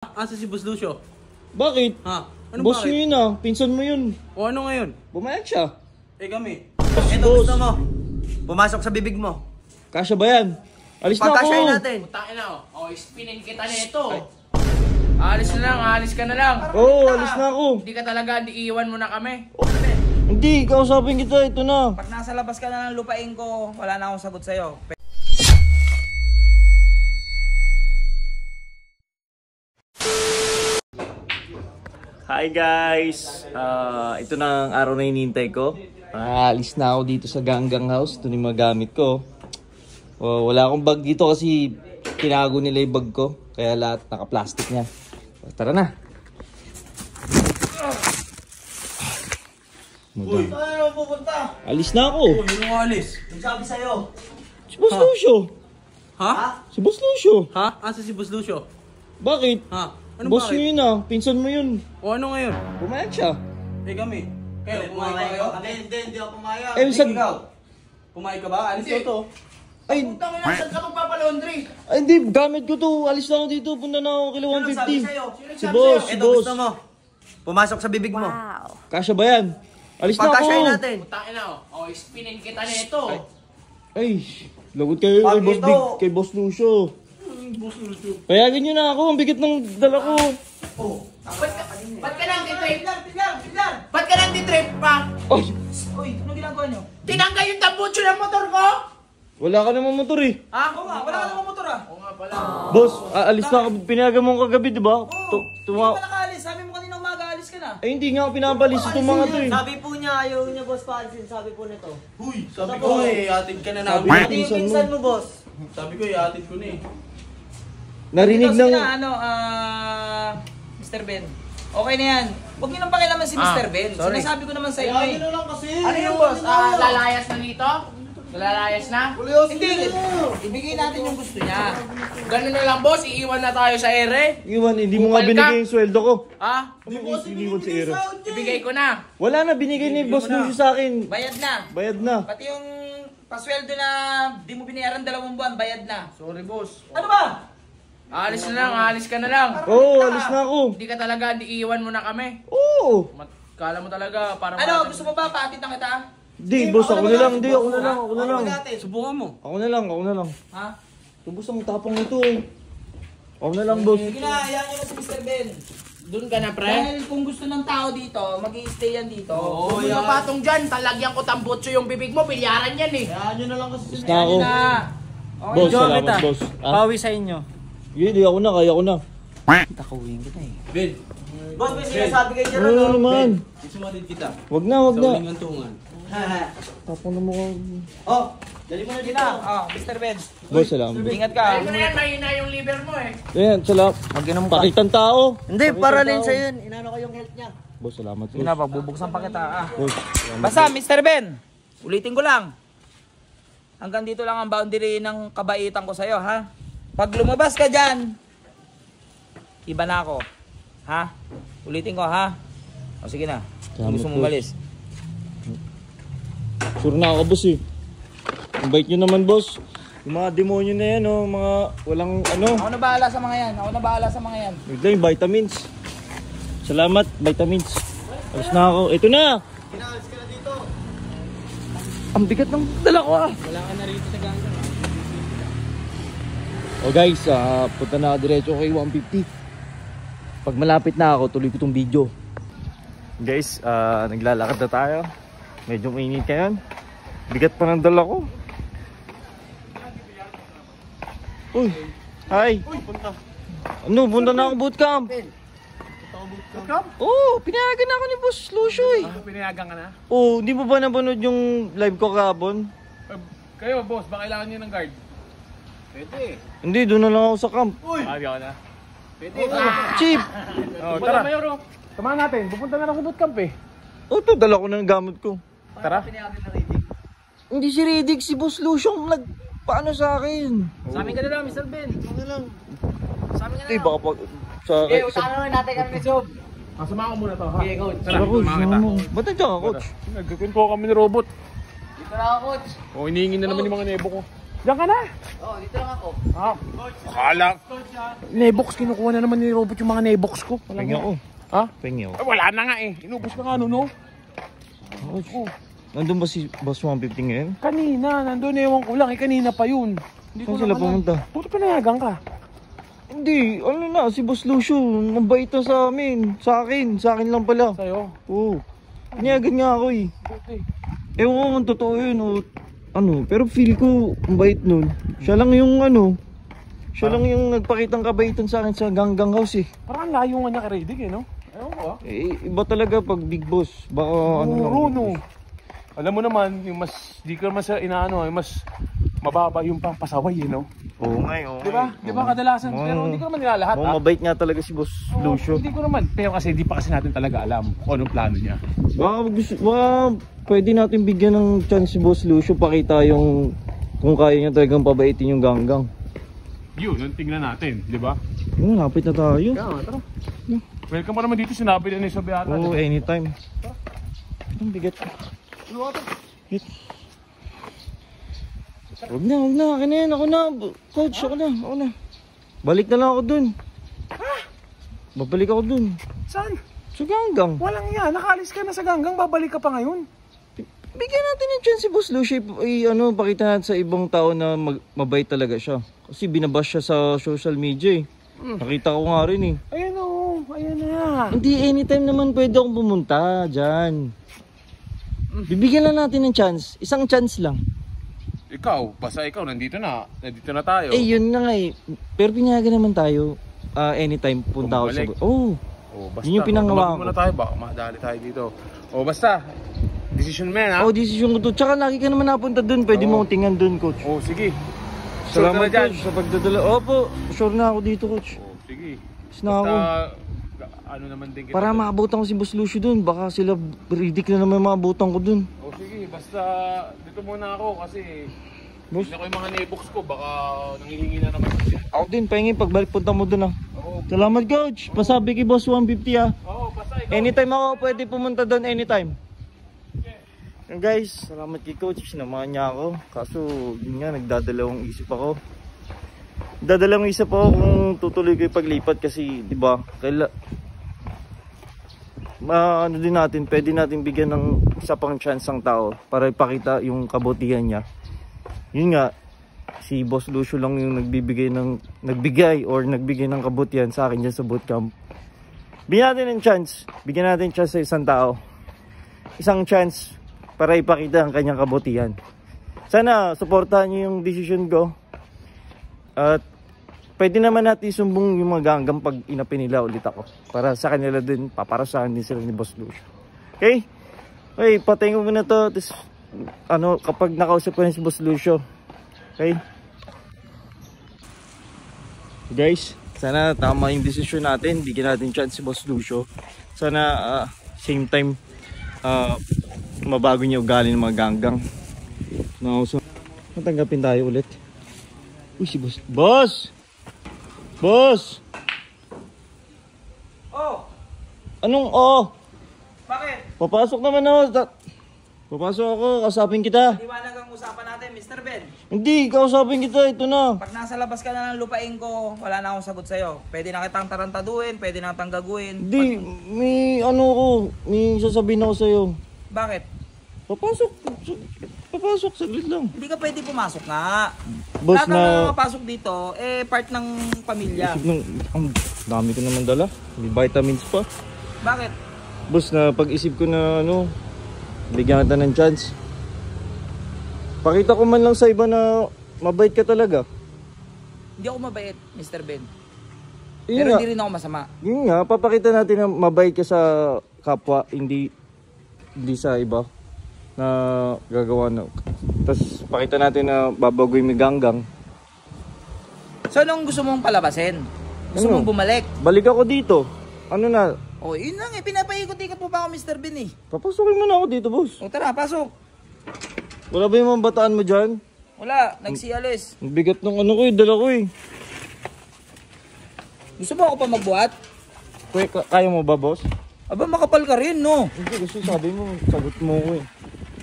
Asa si Boss Lucio? Bakit? Ha? Ano Boss bakit? mo yun ah. Pinsan mo yun. O ano ngayon? Bumayag siya. Kami. Ito gusto mo. Pumasok sa bibig mo. Kasya ba yan? Alis na ako. Pagkasyahin natin. Putangin na oh. Spinin kita nito. Alis na lang, alis ka na lang. Oo, alis na ako. Hindi ka talaga, iiwan mo na kami. Hindi, kausapin kita. Ito na. Pag nasa labas ka na ng lupain ko, wala na akong sagot sa'yo. Hi guys! Ito na ang araw na hinihintay ko. Alis na ako dito sa Ganggang House. Ito na yung mga gamit ko. Wala akong bag dito kasi tinago nila yung bag ko. Kaya lahat naka-plastic niya. Tara na! Uy, saan mo pupunta? Alis na ako! Sino nga alis? Yung sabi sa'yo. Si Boss Lucio! Ha? Si Boss Lucio! Ha? Asa si Boss Lucio? Bakit? Ha? Ano Boss mo bakit? yun ah. Pinsan mo yun. O ano ngayon? Bumayag siya. Kami. Kayo, pumayag ba kayo? Hindi ako pumayag. Ikaw? Pumayag ka ba? Alis ko to. Ay, Putangin na, saan ka magpapalaundry? ay, hindi. Gamit ko to. Alis na ako dito. Punta na ako kila Ano sabi 150. sa'yo? Si Boss, si Ito Boss. gusto mo. Pumasok sa bibig mo. Kasya ba yan? Alis na ako. Pagkasyahin natin. Putangin na spinin kita nito. Ay, lagot kayo Pag kay Boss ito- Big, kay Boss Lucio. Payagan nyo na ako. Ang bigat ng dala ko. Ba't ka nang titrip? Ba't ka nang titrip pa? Ay, Uy, ano ginagawa nyo? Tinanggal yung tambutso ng motor ko? wala ka namang motor eh. Ha? Oo nga, wala ka namang motor ah. Oo nga pala. Boss, alis na ako. Pinayagan mo kagabi, di ba? Hindi ka nakaalis. Sabi mo kanina umaga, alis ka na. Ay, hindi nga ako pinabalis. Itong mga to eh. Sabi po niya, ayaw niya boss paalisin. Sabi po nito. Huy, sabi ko atid ka na Sabi namin. ko- Pati yung pinsan mo boss. Sabi ko atid ko na eh. Narinig Ito, sige ng... na, Mr. Ben. Okay na yan. Huwag niyo nang pakialaman si Mr. Ben. sorry. Sinasabi ko naman sa inyo eh. lang kasi. Ano yung boss? Lalayas na dito? Lalayas na? Hindi. Ibigay natin yung gusto niya. Ganun na lang boss, iiwan na tayo sa ere. Iwan, hindi mo nga Bukal ka. binigay yung sweldo ko. Ha? Iniwan si Ero. Ibigay ko na. Wala na, binigay ni Boss Lucio sa akin. Bayad na. Bayad na. Pati yung pasweldo na di mo binayaran 2 buwan, bayad na. Sorry boss. Ano ba? Alis na lang, alis ka na lang. Oo, alis na ako. Hindi ka talaga, iiwan mo na kami. Oo. Kala mo talaga, parang... Ano, gusto mo ba paatid na kita? Hindi, boss, ako na lang. Hindi, ako na lang. Ako na lang. Subukan mo. Ako na lang, ako na lang. Ha? Boss, ang tapang nito eh. Ako na lang, boss. Sige na, hayaan niyo na si Mr. Ben. Doon ka na, pre. Dahil kung gusto ng tao dito, mag-i-stay yan dito. Oo, yung patong dyan, talagyan ko tambutso yung bibig mo, bilyaran yan eh. Kaya nyo na lang kasi. Basta ako. Na. Okay, Boss, salamat, boss. Ah, Pawi sa inyo. hindi, ako na, kaya ko na. Takuwin kita eh. Ben, Boss, may sinasabi kay Gerald. Ano naman? isumatid kita. Wag na, wag Sa na. uling antungan. Tapang na mo ko. Oh, dali mo na Sige dito. na, Mr. Ben. Boss, salamat. Ingat ka. Dahil mo na yan, mahina yung liver mo eh. Ayan, salamat. Pakitang tao. Hindi, para rin sa'yo yun. Inano ko yung health niya. Boss, salamat, Sige na, boss. pagbubuksan pa kita. Boss, salamat. Basta, Mr. Ben, ulitin ko lang. Hanggang dito lang ang boundary ng kabaitan ko sa'yo, ha? Pag lumabas ka dyan, iba na ako. Ha? Ulitin ko, ha? O sige na. Kung gusto mo boss. umalis. Sure na ako, boss eh. Ang bait nyo naman, boss. Yung mga demonyo na yan, oh, mga walang ano. Ako na bahala sa mga yan. Ako na bahala sa mga yan. Wait lang, yung vitamins. Salamat, vitamins. Alis na ako. Ito na! Pinalis ka na dito. Ang bigat ng dala ko ah. Wala ka na rito sa ganggang. O guys, punta na diretso kay 150. Pag malapit na ako, tuloy ko itong video. Guys, naglalakad na tayo. Medyo mainit ngayon. Bigat pa ng dala ko. Uy, hi. Ano, punta na ako bootcamp. Bootcamp? Oo, pinayagan na ako ni Boss Lucio eh. Pinayagan ka na? Oo, di mo ba napanood yung live ko kahapon? Kayo, boss, ba kailangan nyo ng guard? Pwede. Hindi, doon na lang ako sa camp. Uy! Di ako na. Pwede. Cheap! Oh, tara. Samahan natin. Pupunta na lang sa bootcamp eh. Oh, ito, dala ko na ng gamit ko. Tara. Hindi si Riddick, si Boss Lucio ang nagpaano sa akin. Sa amin ka na lang, Mr. Ben. Ano lang? Sa amin ka na Ito, lang. baka pag... Sa... Utang natin kami ni Sob. Samahan ko muna to, ha? Okay, coach. Tara, Coach, samahan kita. ba't nandiyan ka, coach? Nagkikwen po kami ni robot. Dito na ako, coach. O, hinihingi na naman yung mga nebo ko. Diyan ka na. Oo, dito lang ako. Ah. Akala. Nebox, kinukuha na naman ni Robot yung mga nebox ko. Pengi ako. Ha? Pengi ako. Ay, wala na nga eh. Inubos ka nga ano, no? Oh. Nandun ba si Boss 150 ngayon? Kanina, nandun ewan ko lang. Kanina pa yun. Hindi Saan sila pumunta? Puto pinayagan ka. Hindi, ano na, si Boss Lucio, mabait na sa amin. Sa akin lang pala. Sa'yo. Oo. Niyagan nga ako eh. Puti. Ewan ko kung totoo yun o ano, pero feel ko mabait nun. Siya lang yung ano, siya lang yung nagpakitang kabaitan sa akin sa Ganggang House eh. Parang layo nga niya kay Redick eh, no? Ewan ko ah. Eh, iba talaga pag big boss. Baka ano lang. no. Alam mo naman, yung mas, di ka naman sa inaano, yung mas mababa yung pampasaway eh, no? Oo nga eh, oo. Diba? Diba kadalasan? Pero hindi ko naman nilalahat ah. Mabait nga talaga si Boss Oo, Lucio. Hindi ko naman. Pero kasi di pa kasi natin talaga alam kung anong plano niya. Baka pwede natin bigyan ng chance si Boss Lucio, pakita yung kung kaya niya talagang pabaitin yung Ganggang. Yun, yung tingnan natin, di ba? Lapit na tayo. Kaya tara. Welcome pa naman dito, sinabi na ni Sobiata. Oo, anytime. Ang bigat. Hit. Huwag na. Akin na yan. Ako na. Coach, ako na. Balik na lang ako dun. Babalik ako dun. Saan? Sa Ganggang. Walang yan. Nakaalis ka na sa Ganggang, babalik ka pa ngayon. Bigyan natin ng chance si Boss Lucio. Pakita natin sa ibang tao na mabait talaga siya. Kasi binabash siya sa social media eh. Nakita ko nga rin eh. Ayan o. Ayan na. Hindi, anytime naman pwede akong pumunta dyan. Bibigyan lang natin ng chance. Isang chance lang. Ikaw, basta ikaw, nandito na tayo. Eh, yun na nga eh. Pero pinayagan naman tayo. Anytime punta ako sa... Bumalik. Oh, Basta, yun yung pinangawa ko. muna tayo, baka madali tayo dito. Basta, decision mo yan ha. Desisyon ko to. Tsaka lagi ka naman napunta dun. Pwede mo akong tingnan dun, coach. Sige. Salamat, Sure ka na dyan? coach, sa pagdadala. Opo, sure na ako dito, coach. Sige. Is na ako. Ano naman din kita. Para maabutan ko si Boss Lucio dun. Baka sila ridic na naman maabutan ko dun. Sige, basta dito muna ako kasi Boss, hindi ko yung mga nebox ko, baka nangihingi na naman kasi. ako din. Pahingin pagbalik punta mo dun ah. Oo. Salamat, coach. Pasabi kay Boss 150 ah. Basta ikaw. Anytime ako pwede pumunta doon, anytime. Yan guys, salamat kay coach, sinamahan niya ako. Kaso yun nga, nagdadalawang isip ako. Dadalawang isip ako kung tutuloy ko yung paglipat kasi, di ba, ano din natin, pwede natin bigyan ng isa pang chance ang tao para ipakita yung kabutihan niya. Yun nga, si Boss Lucio lang yung nagbigay ng kabutihan sa akin dyan sa bootcamp. Bigyan natin ng chance. Bigyan natin chance sa isang tao. Isang chance para ipakita ang kanyang kabutihan. Sana suportahan niyo yung decision ko. At pwede naman natin sumbong yung mga Ganggang pag inapin nila ulit ako. Para sa kanila din, paparasahan din sila ni Boss Lucio. Okay? Okay, patayin ko muna to. Tapos, kapag nakausap ko na si Boss Lucio. Okay? Guys, sana tama yung decision natin. Bigyan natin chance si Boss Lucio. Sana same time mabago niya ugali ng mga Ganggang. So, matanggapin tayo ulit. Uy, si Boss. Boss! Oh! Anong oh? Bakit? Papasok naman ako. Papasok ako, kausapin kita. Liwanag ang usapan natin, Mr. Ben. Hindi, kausapin kita. Ito na. Pag nasa labas ka na ng lupain ko, wala na akong sagot sa'yo. Pwede na kitang tarantaduhin, pwede na kitang gaguhin. Hindi, may sasabihin ako sa'yo. Bakit? Papasok, saglit lang. Hindi ka pwede pumasok nga. Boss, Lahat ng nakapasok dito, part ng pamilya. Ang dami ko naman dala. May vitamins pa. Bakit? Boss, na pag-isip ko na bigyan kita ng chance. Pakita ko man lang sa iba na mabait ka talaga. Hindi ako mabait, Mr. Ben. Yun Pero nga, hindi rin ako masama. yun nga, papakita natin na mabait ka sa kapwa, hindi sa iba na gagawa na. Tapos pakita natin na babagoy may Ganggang. So, anong gusto mong palabasin? Gusto mong bumalik? Balik ako dito. Ano na? O, yun lang eh. Pinapaikot-ikot mo pa ako, Mr. Ben eh. Papasukin mo na ako dito, boss. O, tara, pasok. Wala ba yung mga bataan mo dyan? Wala, nagsialis. Ang bigat ng dala ko eh. Gusto mo ako pa magbuhat? Kaya mo ba, boss? Aba, makapal ka rin, no? Hindi, gusto sabi mo, sagot mo ko eh.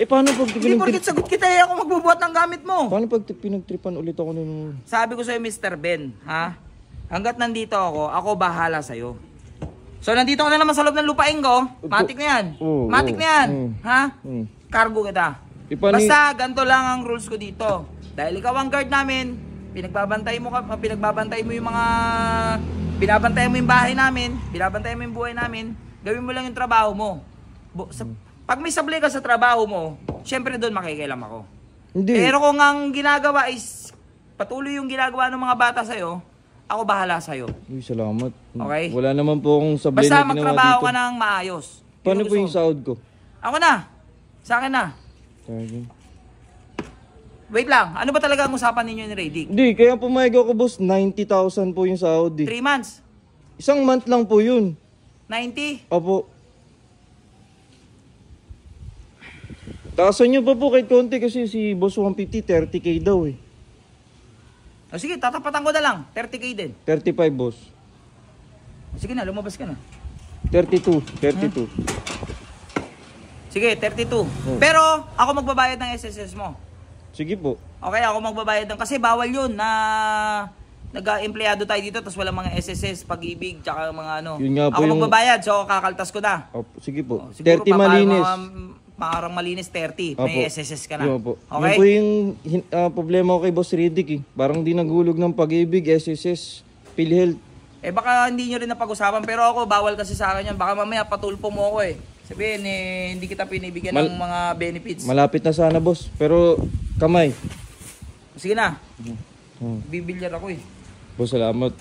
Eh, paano pag Hindi porkit sagot kita eh, ako magbubuhat ng gamit mo. Paano pag pinagtripan ulit ako nun? Sabi ko sa'yo, Mr. Ben, ha? Hanggat nandito ako bahala sa'yo. So, nandito ka na naman sa loob ng lupain ko. Matik na yan. Oo, Matik oo. na yan. Ha? Mm. Cargo kita. Basta, ganito lang ang rules ko dito. Dahil ikaw ang guard namin, pinagbabantay mo yung mga... Binabantayan mo yung bahay namin, binabantayan mo yung buhay namin, gawin mo lang yung trabaho mo. Pag may sablay ka sa trabaho mo, syempre doon makikialam ako. Hindi. Pero kung ang ginagawa is patuloy yung ginagawa ng mga bata sa'yo, ako bahala sa'yo. Uy, salamat. Okay? Wala naman po akong sablay Basta na ginawa magtrabaho dito. ka ng maayos. Paano Yun po yung gusto ko. sahod ko? Ako na. Sa akin na. Sige. Wait lang. Ano ba talaga ang usapan ninyo ni Radic? Hindi, kaya pumayag ako boss, 90,000 po yung sahod eh. 3 months? Isang month lang po yun. 90? Opo. Taasan nyo pa po kahit konti kasi si boss 150, 30k daw eh. O sige, tatapatan ko na lang. 30k din. 35 boss. Sige na, lumabas ka na. 32. Sige, 32. Pero ako magbabayad ng SSS mo. Sige po. Okay, ako magbabayad ng kasi bawal 'yun na nag-empleyado tayo dito tapos walang mga SSS, pag-ibig, tsaka mga ano. Yun nga po ako yung- magbabayad, so kakaltas ko na. Opo, sige po. Siguro 30 malinis. Parang malinis 30. Opo. May SSS ka na. Yun po. Okay? Yun po yung problema ko kay Boss Riddick eh. Parang di nagulog ng pag-ibig, SSS, PhilHealth. Eh baka hindi nyo rin napag-usapan pero ako bawal kasi sa akin yan. Baka mamaya patulpo mo ako eh. Sabihin eh, hindi kita pinibigyan ng mga benefits. Malapit na sana boss, pero kamay. Sige na. Hmm. Bibilyar ako eh. Boss, salamat.